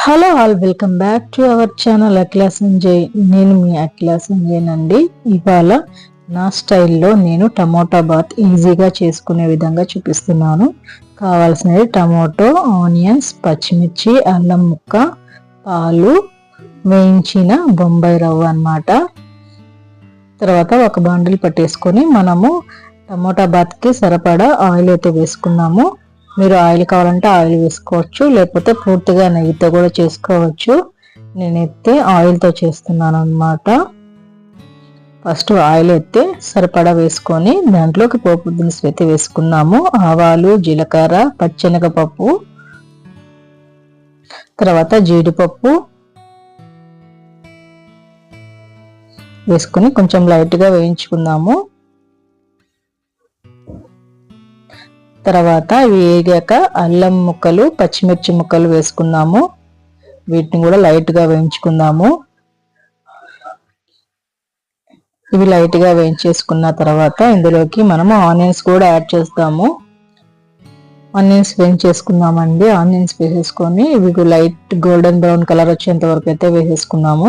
Hello all, welcome back to our channel Akhila Sanjay. నేను మీ అఖిలా సంజయ్ నండి. ఇవాళ నా స్టైల్లో నేను టమోటా బాత్ ఈజీగా చేసుకునే విధంగా చూపిస్తున్నాను. కావాల్సినవి టమోటో, ఆనియన్స్, పచ్చిమిర్చి, అల్లం ముక్క, పాలు, వేయించిన బొంబాయి రవ్వ అన్నమాట. తర్వాత ఒక బాండిల్ పట్టేసుకొని మనము టమోటా బాత్కి సరిపడా ఆయిల్ అయితే వేసుకున్నాము. మీరు ఆయిల్ కావాలంటే ఆయిల్ వేసుకోవచ్చు, లేకపోతే పూర్తిగా నెయ్యితో కూడా చేసుకోవచ్చు. నేనైతే ఆయిల్తో చేస్తున్నాను అన్నమాట. ఫస్ట్ ఆయిల్ అయితే సరిపడా వేసుకొని దాంట్లోకి పోపు దినుసులు అయితే వేసుకున్నాము. ఆవాలు, జీలకర్ర, పచ్చెనగపప్పు, తర్వాత జీడిపప్పు వేసుకొని కొంచెం లైట్గా వేయించుకుందాము. తర్వాత వేగాక అల్లం ముక్కలు, పచ్చిమిర్చి ముక్కలు వేసుకున్నాము. వీటిని కూడా లైట్గా వేయించుకుందాము. ఇవి లైట్గా వేయించేసుకున్న తర్వాత ఇందులోకి మనము ఆనియన్స్ కూడా యాడ్ చేస్తాము. ఆనియన్స్ వేయించేసుకుందామండి. ఆనియన్స్ వేసేసుకొని ఇవి లైట్ గోల్డెన్ బ్రౌన్ కలర్ వచ్చేంత వరకు అయితే వేసేసుకున్నాము.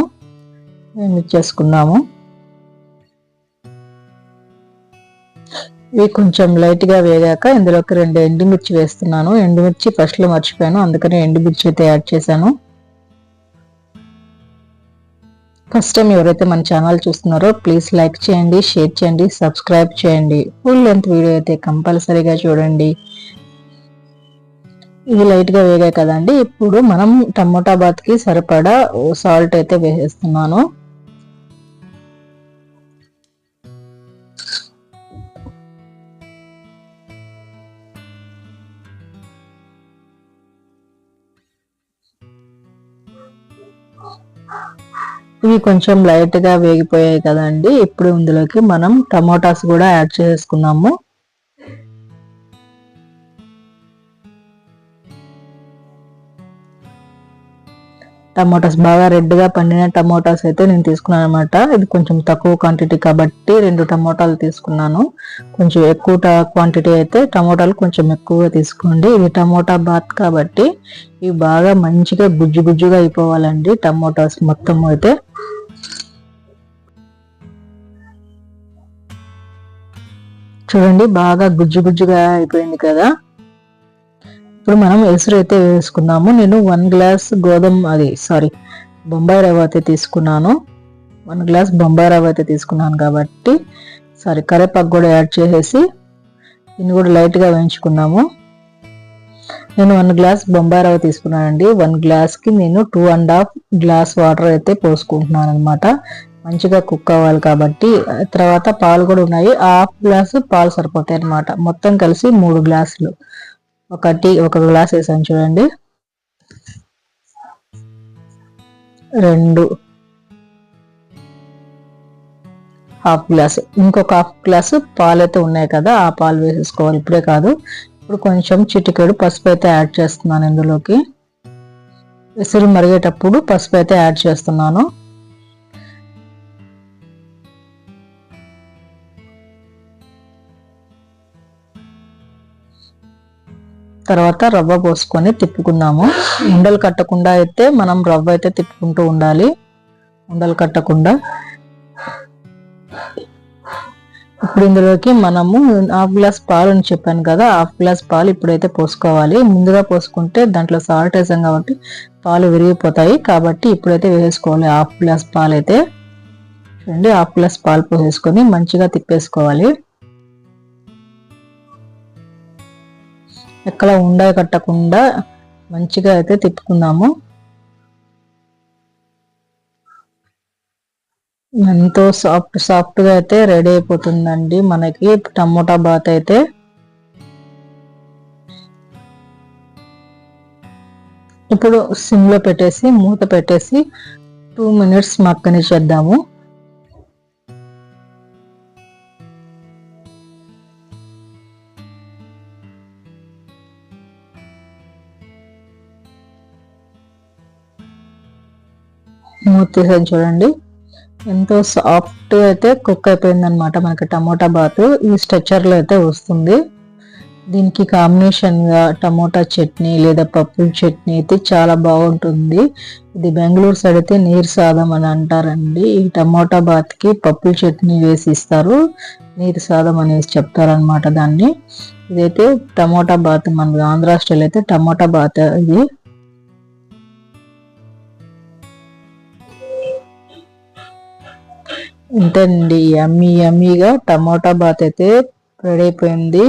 వేయించేసుకున్నాము. ఇవి కొంచెం లైట్గా వేగాక ఇందులోకి 2 ఎండుమిర్చి వేస్తున్నాను. ఎండుమిర్చి ఫస్ట్లో మర్చిపోయాను, అందుకని ఎండుమిర్చి అయితే యాడ్ చేశాను. ఫస్ట్ టైం ఎవరైతే మన ఛానల్ చూస్తున్నారో ప్లీజ్ లైక్ చేయండి, షేర్ చేయండి, సబ్స్క్రైబ్ చేయండి. ఫుల్ లెంత్ వీడియో అయితే కంపల్సరీగా చూడండి. ఇవి లైట్గా వేగాయి కదండి. ఇప్పుడు మనం టమోటా బాత్కి సరిపడా సాల్ట్ అయితే వేసేస్తున్నాను. ఇవి కొంచెం లైట్ గా వేగిపోయాయి కదండి. ఇప్పుడు ఇందులోకి మనం టమోటాస్ కూడా యాడ్ చేసుకున్నాము. టమోటాస్ బాగా రెడ్ గా పండిన టమోటాస్ అయితే నేను తీసుకున్నాను అనమాట. ఇది కొంచెం తక్కువ క్వాంటిటీ కాబట్టి 2 టమోటాలు తీసుకున్నాను. కొంచెం ఎక్కువ క్వాంటిటీ అయితే టమోటాలు కొంచెం ఎక్కువగా తీసుకోండి. ఇది టమోటా బాత్ కాబట్టి ఇవి బాగా మంచిగా గుజ్జు గుజ్జుగా అయిపోవాలండి. టమోటాస్ మొత్తం అయితే చూడండి, బాగా గుజ్జు గుజ్జుగా అయిపోయింది కదా. ఇప్పుడు మనం ఎసురు అయితే వేసుకుందాము. నేను 1 గ్లాస్ బొంబాయి రవ్వ అయితే తీసుకున్నాను. 1 గ్లాస్ బొంబాయి రవ్వ అయితే తీసుకున్నాను కాబట్టి కరివేపాకు కూడా యాడ్ చేసేసి దీన్ని కూడా లైట్గా వేయించుకుందాము. నేను 1 గ్లాస్ బొంబాయి రవ్వ తీసుకున్నానండి. 1 గ్లాస్కి నేను 2.5 గ్లాస్ వాటర్ అయితే పోసుకుంటున్నాను అనమాట. మంచిగా కుక్ అవ్వాలి కాబట్టి. తర్వాత పాలు కూడా ఉన్నాయి. 1/2 గ్లాసు పాలు సరిపోతాయి అనమాట. మొత్తం కలిసి 3 గ్లాసులు. ఒక గ్లాస్ వేసాను చూడండి. 2 1/2 గ్లాసు, ఇంకొక 1/2 గ్లాసు పాలు అయితే ఉన్నాయి కదా, ఆ పాలు వేసేసుకోవాలి. ఇప్పుడే కాదు. ఇప్పుడు కొంచెం చిటికెడు పసుపు అయితే యాడ్ చేస్తున్నాను ఇందులోకి. ఎసురు మరిగేటప్పుడు పసుపు అయితే యాడ్ చేస్తున్నాను. తర్వాత రవ్వ పోసుకొని తిప్పుకుందాము. ఉండలు కట్టకుండా అయితే మనం రవ్వ అయితే తిప్పుకుంటూ ఉండాలి, ఉండలు కట్టకుండా. ఇప్పుడు ఇందులోకి మనము 1/2 గ్లాస్ పాలు అని చెప్పాను కదా, 1/2 గ్లాస్ పాలు ఇప్పుడైతే పోసుకోవాలి. ముందుగా పోసుకుంటే దాంట్లో సాల్ట్ వేసాం కాబట్టి పాలు విరిగిపోతాయి, కాబట్టి ఇప్పుడైతే వేసుకోవాలి 1/2 గ్లాస్ పాలు అయితే. చూడండి, 1/2 గ్లాస్ పాలు పోసేసుకొని మంచిగా తిప్పేసుకోవాలి. ఎక్కడ ఉండ కట్టకుండా మంచిగా అయితే తిప్పుకుందాము. ఎంతో సాఫ్ట్గా అయితే రెడీ అయిపోతుందండి మనకి టమోటా బాత్ అయితే. ఇప్పుడు సిమ్లో పెట్టేసి మూత పెట్టేసి 2 మినిట్స్ మగ్గనిచ్చేద్దాము. మూత తీసేది చూడండి, ఎంతో సాఫ్ట్ అయితే కుక్ అయిపోయింది అనమాట మనకి టమోటా బాత్. ఈ స్ట్రెచర్లో అయితే వస్తుంది. దీనికి కాంబినేషన్గా టమోటా చట్నీ లేదా పప్పుల చట్నీ అయితే చాలా బాగుంటుంది. ఇది బెంగళూరు సైడ్ అయితే నీరు సాదం అని అంటారండి. ఈ టమోటా బాత్కి పప్పుల చట్నీ వేసి ఇస్తారు, నీరు సాదం అనేసి చెప్తారనమాట దాన్ని. ఇదైతే టమోటా బాత్, మన ఆంధ్ర స్టైల్ అయితే టమోటా బాత్ ఇది. ఇంతేనండి, యమ్మీగా టమోటా బాత్ అయితే రెడీ అయిపోయింది.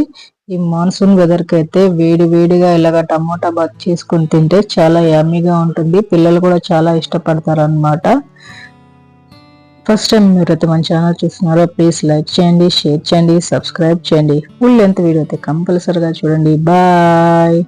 ఈ మాన్సూన్ వెదర్కి అయితే వేడి వేడిగా ఇలాగ టమోటా బాత్ చేసుకుని తింటే చాలా యమ్మీగా ఉంటుంది. పిల్లలు కూడా చాలా ఇష్టపడతారు అనమాట. ఫస్ట్ టైం మీరైతే మన ఛానల్ చూస్తున్నారో ప్లీజ్ లైక్ చేయండి, షేర్ చేయండి, సబ్స్క్రైబ్ చేయండి. ఫుల్ లెంత్ వీడియో అయితే కంపల్సరీగా చూడండి. బాయ్.